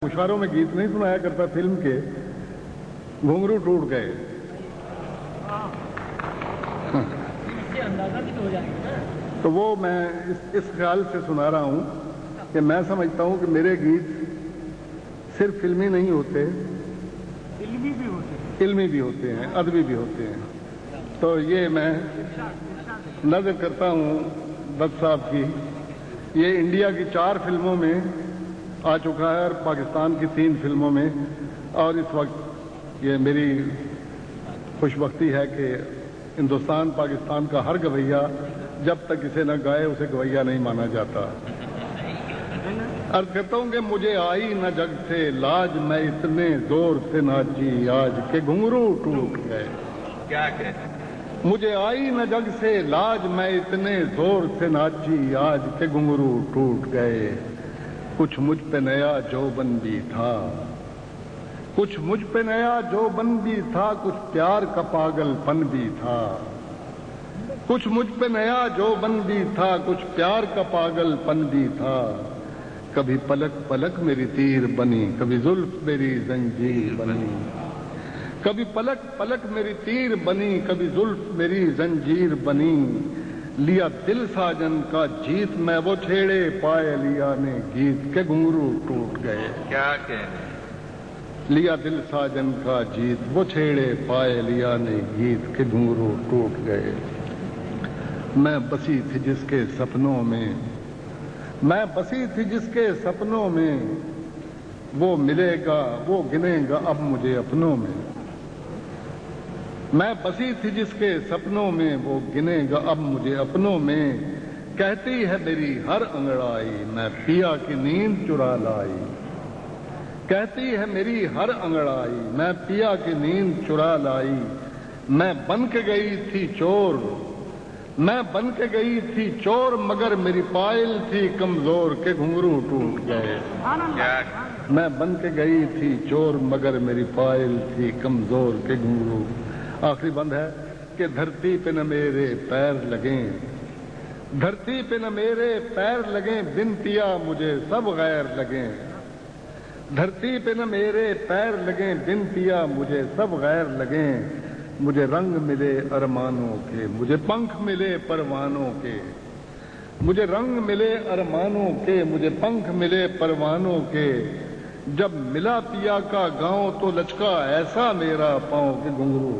मुशारों में गीत नहीं सुनाया करता फिल्म के, घुंघरू टूट गए। तो वो मैं इस ख्याल से सुना रहा हूं कि मैं समझता हूं कि मेरे गीत सिर्फ फिल्मी नहीं होते, इल्मी भी होते हैं, अदबी भी होते हैं। तो ये मैं नज़र करता हूं दत्त साहब की, ये इंडिया की 4 फिल्मों में आ चुका है और पाकिस्तान की 3 फिल्मों में, और इस वक्त ये मेरी खुशबख्ती है कि हिंदुस्तान पाकिस्तान का हर गवैया जब तक इसे न गाए उसे गवैया नहीं माना जाता। अर्ज करता हूं कि मुझे आई न जग से लाज, मैं इतने जोर से नाची आज के घुंघरू टूट गए। क्या कहते? मुझे आई न जग से लाज, मैं इतने जोर से नाची आज के घुंघरू टूट गए। कुछ मुझ पे नया जोबन भी था, कुछ मुझ पे नया जोबन भी था, कुछ प्यार का पागलपन भी था। कुछ मुझ पे नया जोबन भी था, कुछ प्यार का पागलपन भी था। कभी पलक पलक मेरी तीर बनी, कभी जुल्फ मेरी जंजीर बनी। कभी पलक पलक मेरी तीर बनी, कभी जुल्फ मेरी जंजीर बनी। लिया दिल साजन का जीत, मैं वो छेड़े पाए लिया ने गीत के घुंघरू टूट गए। क्या कहते? लिया दिल साजन का जीत, वो छेड़े पाए लिया ने गीत के घुंघरू टूट गए। मैं बसी थी जिसके सपनों में, मैं बसी थी जिसके सपनों में, वो मिलेगा वो गिनेगा अब मुझे अपनों में। मैं बसी थी जिसके सपनों में, वो गिनेगा अब मुझे अपनों में। कहती है मेरी हर अंगड़ाई, मैं पिया की नींद चुरा लाई। कहती है मेरी हर अंगड़ाई, मैं पिया की नींद चुरा लाई। मैं बन के गई थी चोर, मैं बन के गई थी चोर, मगर मेरी पायल थी कमजोर के घुंघरू टूट गए। मैं बन के गई थी चोर, मगर मेरी पायल थी कमजोर के घुंघरू। आखिरी बंद है कि धरती पे न मेरे पैर लगे, धरती पे न मेरे पैर लगे, बिन पिया मुझे सब गैर लगे। धरती पे न मेरे पैर लगे, बिन पिया मुझे सब गैर लगे। मुझे रंग मिले अरमानों के, मुझे पंख मिले परवानों के। मुझे रंग मिले अरमानों के, मुझे पंख मिले परवानों के। जब मिला पिया का गांव तो लचका ऐसा मेरा पांव के घुंघरू।